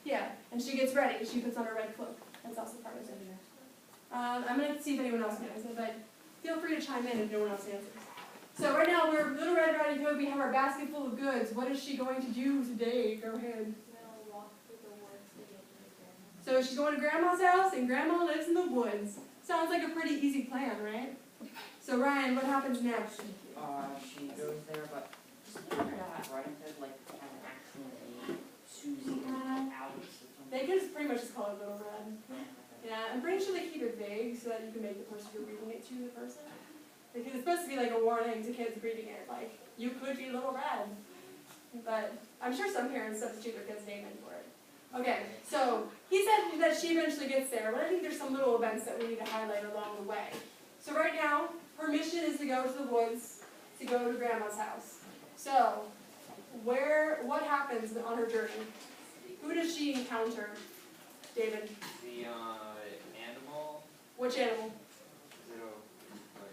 Yeah, and she gets ready. She puts on her red cloak. That's also part of it. I'm going to see if anyone else knows it, but feel free to chime in if no one else answers. So right now we're Little Red Riding Hood. We have our basket full of goods. What is she going to do today? Go ahead. So she's going to Grandma's house, and Grandma lives in the woods. Sounds like a pretty easy plan, right? So Ryan, what happens next? She goes there, but just figured out Riding Hood like has an actual name, Susie or Alice or something. They can just pretty much just call it Little Red. Yeah, I'm pretty sure they keep it vague so that you can make the person you're reading it to the person. Because it's supposed to be like a warning to kids reading it, like, you could be Little Red. But I'm sure some parents substitute their kid's name in for it. Okay, so he said that she eventually gets there, but I think there's some little events that we need to highlight along the way. So right now, her mission is to go to the woods, to go to Grandma's house. So, what happens on her journey? Who does she encounter, David? The animal. Which animal? Like,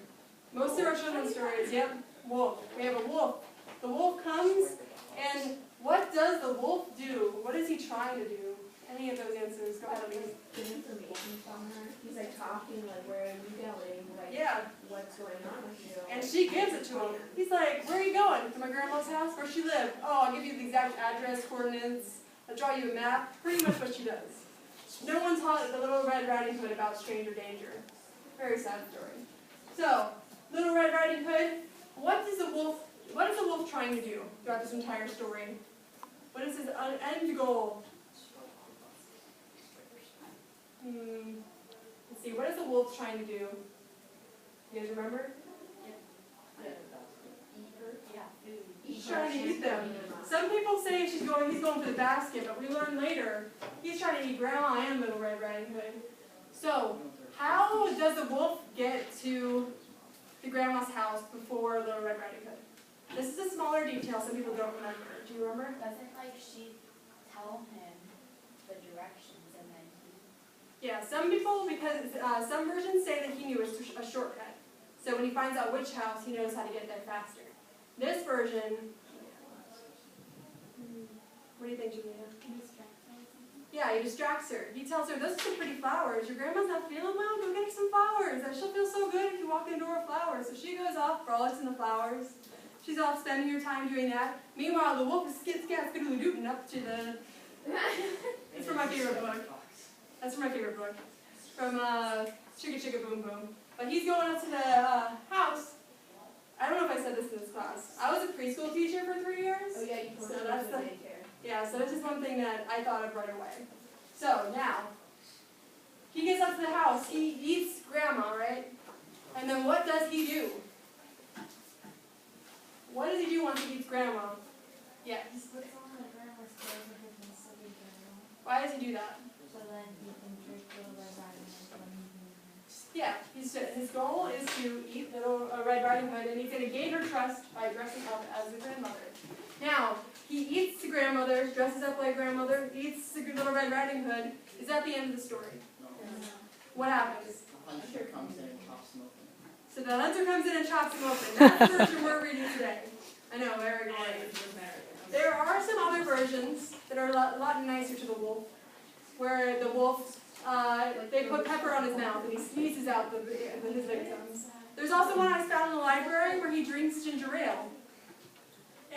Most of our children's stories, yep, wolf. We have a wolf. The wolf comes, and what does the wolf do? What is he trying to do? Any of those answers? Go ahead, Elise. Get information from her. He's like talking, like, where are you going? Like, Yeah. what's going on with you? And she gives it to him. He's like, where are you going? To my grandma's house? Where she live? Oh, I'll give you the exact address, coordinates. I'll draw you a map. Pretty much what she does. No one taught the Little Red Riding Hood about stranger danger. Very sad story. So, Little Red Riding Hood, what is the wolf trying to do throughout this entire story? What is his end goal? Let's see, what is the wolf trying to do? You guys remember? He's trying to eat them. Some people say he's going for the basket, but we learn later he's trying to eat Grandma and Little Red Riding Hood. So, how does the wolf get to the Grandma's house before Little Red Riding Hood? This is a smaller detail some people don't remember. Do you remember? Doesn't like she tell him the directions and then he... Yeah, some people, because some versions say that he knew a shortcut. So when he finds out which house, he knows how to get there faster. This version, what do you think, Julia? Yeah, he distracts her. He tells her, those are some pretty flowers. Your grandma's not feeling well? Go get her some flowers. She'll feel so good if you walk in the door with flowers. So she goes off, frolics in the flowers. She's off spending her time doing that. Meanwhile, the wolf is skit-scat-skidoodle-dootin' up to the... It's from my favorite book. That's from my favorite book. From Chicka Chicka Boom Boom. But he's going up to the house. I don't know if I said this in this class. I was a preschool teacher for 3 years. Oh yeah, you told So me that's the the... daycare. Yeah, so this is one thing that I thought of right away. So now, he gets up to the house. He eats Grandma, right? And then what does he do? What does he do once he eats Grandma? Yes. He puts on the grandma's clothes and he can study grandma. Why does he do that? So then he can drink Little Red Riding Hood when he's in her. Yeah, his goal is to eat Little Red Riding Hood, and he's going to gain her trust by dressing up as the grandmother. Now, he eats the grandmother, dresses up like grandmother, eats the Little Red Riding Hood. Is that the end of the story? What happens? The hunter comes in and chops him open. So the hunter comes in and chops him open. That's the version we're reading today. I know, very good. There are some other versions that are a lot nicer to the wolf, where the wolf, they put pepper on his mouth and he sneezes out his victims. There's also one I found in the library where he drinks ginger ale.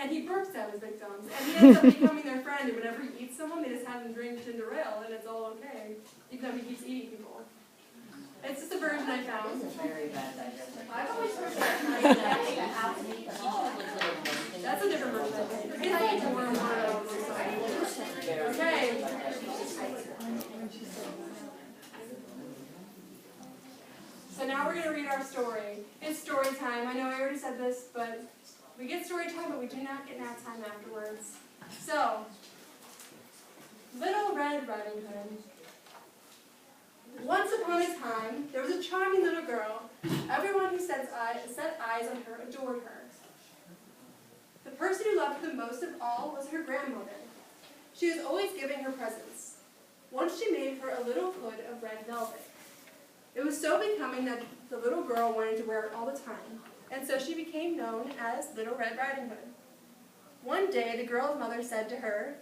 And he burps out his victims. And he ends up becoming their friend, and whenever he eats someone, they just have him drink ginger ale, and it's all okay, even though he keeps eating people. It's just a version I found. It's a very bad digestion. I've always heard That's a different version, I think. It's like more and more. Okay. So now we're going to read our story. It's story time. I know I already said this, but we get story time, but we do not get nap time afterwards. So, Little Red Riding Hood. Once upon a time, there was a charming little girl. Everyone who set eyes on her adored her. The person who loved her the most of all was her grandmother. She was always giving her presents. Once she made her a little hood of red velvet. It was so becoming that the little girl wanted to wear it all the time, and so she became known as Little Red Riding Hood. One day, the girl's mother said to her,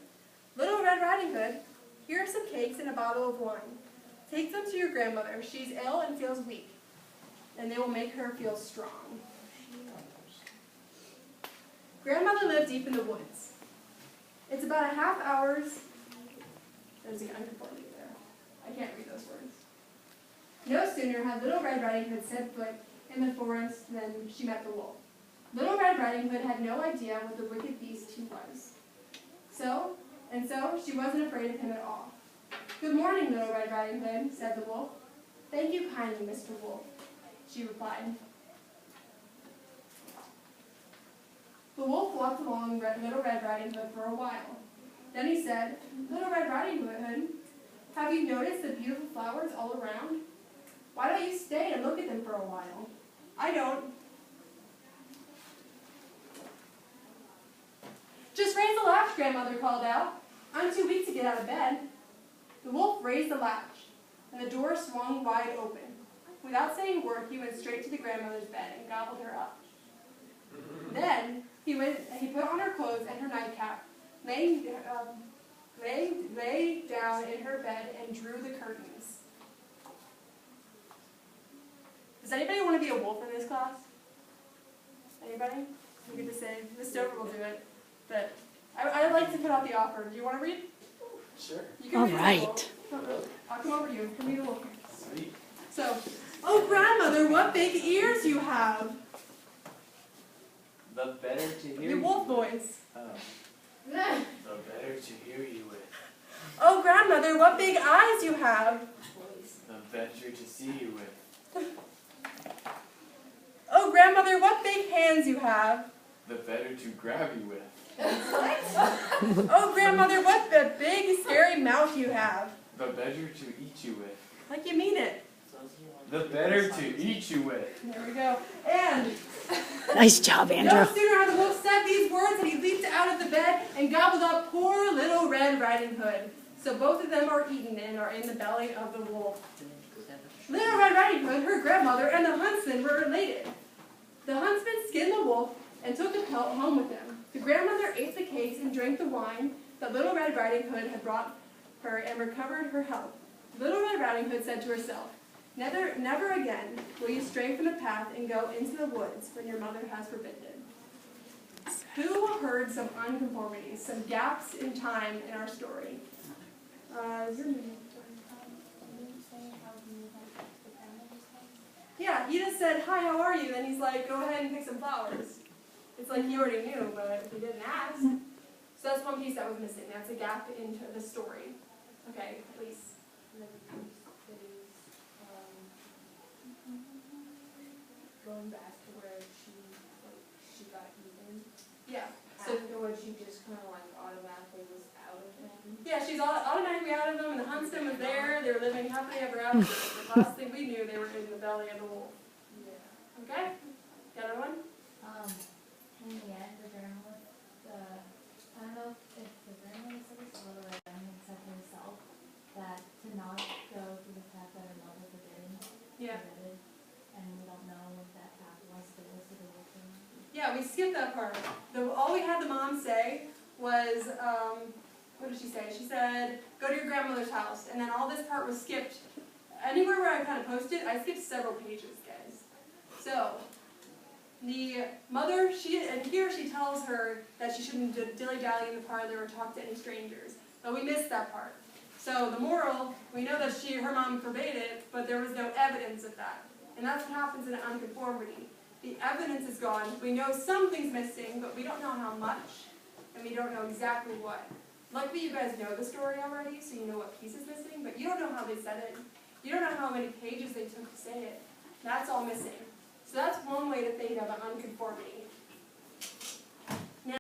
"Little Red Riding Hood, Here are some cakes and a bottle of wine. Take them to your grandmother. She's ill and feels weak, and they will make her feel strong. Grandmother lived deep in the woods. It's about a half hour's, there's the unconformity there. I can't read those words. No sooner had Little Red Riding Hood set foot in the forest than she met the wolf. Little Red Riding Hood had no idea what the wicked beast he was. So she wasn't afraid of him at all. Good morning, Little Red Riding Hood, said the wolf. Thank you kindly, Mr. Wolf, she replied. The wolf walked along Little Red Riding Hood for a while. Then he said, Little Red Riding Hood, have you noticed the beautiful flowers all around? Why don't you stay and look at them for a while? I don't. Just raise the latch, Grandmother called out. I'm too weak to get out of bed. The wolf raised the latch, and the door swung wide open. Without saying a word, he went straight to the grandmother's bed and gobbled her up. Then he put on her clothes and her nightcap, lay down in her bed and drew the curtains. Does anybody want to be a wolf in this class? Anybody? You get to say, Miss Stover will do it, but I'd like to put out the offer. Do you want to read? Sure. You can read the wolf. I'll come over to you. Come read the wolf. Sweet. So, oh grandmother, what big ears you have! The better to hear Your you wolf with. voice. Oh. The better to hear you with. Oh grandmother, what big eyes you have! The better to see you with. Oh grandmother, what big hands you have! The better to grab you with. Oh grandmother, what the big scary mouth you have! The better to eat you with. Like you mean it. The better to eat you with. There we go. And Nice job, no Andrew. sooner had the wolf said these words than he leaped out of the bed and gobbled up poor Little Red Riding Hood. So both of them are eaten and are in the belly of the wolf. Little Red Riding Hood, her grandmother, and the huntsman were related. The huntsman skinned the wolf and took the pelt home with him. The grandmother ate the cakes and drank the wine that Little Red Riding Hood had brought her and recovered her health. Little Red Riding Hood said to herself, Never again will you stray from the path and go into the woods when your mother has forbidden it. Who heard some unconformities, some gaps in time in our story? Yeah, he just said, hi, how are you? Then he's like, go ahead and pick some flowers. It's like he already knew, but he didn't ask. So that's one piece that was missing. That's a gap into the story. Okay, please. Going back to where she got even. Yeah. So Afterwards, she just kind of like automatically was out of him. yeah, she's automatically out of them, and the huntsman was there. They were living happily ever after. The last thing we knew, they were in the belly of the wolf. Yeah. Okay? The other one? In the end, the journalist, I don't know if the journalist said this, or Little Red Riding Hood said to herself that to not go through the path that her mother forbidden, Yeah. and we don't know what that path was, but it was to the wolf. Yeah, we skipped that part. All we had the mom say was, what did she say? She said, go to your grandmother's house. And then all this part was skipped. Anywhere where I kind of posted, I skipped several pages, guys. So, the mother, and here she tells her that she shouldn't dilly-dally in the parlor or talk to any strangers. But we missed that part. So the moral, we know that her mom forbade it, but there was no evidence of that. And that's what happens in an unconformity. The evidence is gone. We know something's missing, but we don't know how much, and we don't know exactly what. Luckily, you guys know the story already, so you know what piece is missing, but you don't know how they said it. You don't know how many pages they took to say it. That's all missing. So that's one way to think of an unconformity.